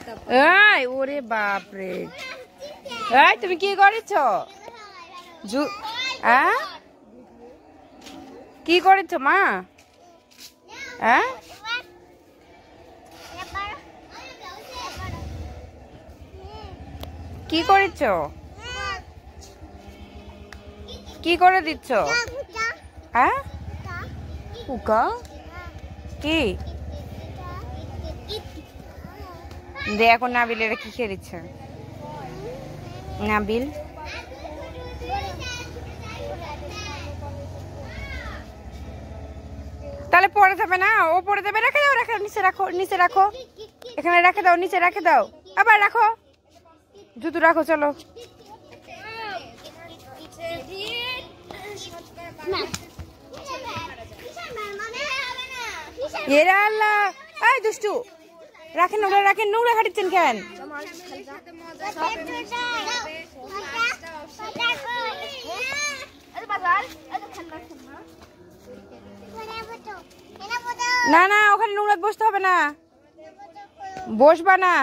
এই ওরে বাপ রে, এই তুমি কি করেছ? কি করেছ মা? কি করেছ? কি করে দিচ্ছ? কি দেখো নাবিল এরা কি খেয়ে দিচ্ছে। নাবিল তাহলে পড়ে যাবে না, ও পড়ে যাবে। রেখে দাও, রেখে নিচে রাখো, নিচে রাখো, এখানে রেখে দাও, নিচে রেখে দাও, আবার রাখো, জুতো রাখো। চলো এরা আল্লাহ, এই দুষ্টু রাখেন, ওরা রাখেন, নোংরা খাটিচ্ছেন কেন? না না, ওখানে নোংরা বসতে হবে না, বসবা না।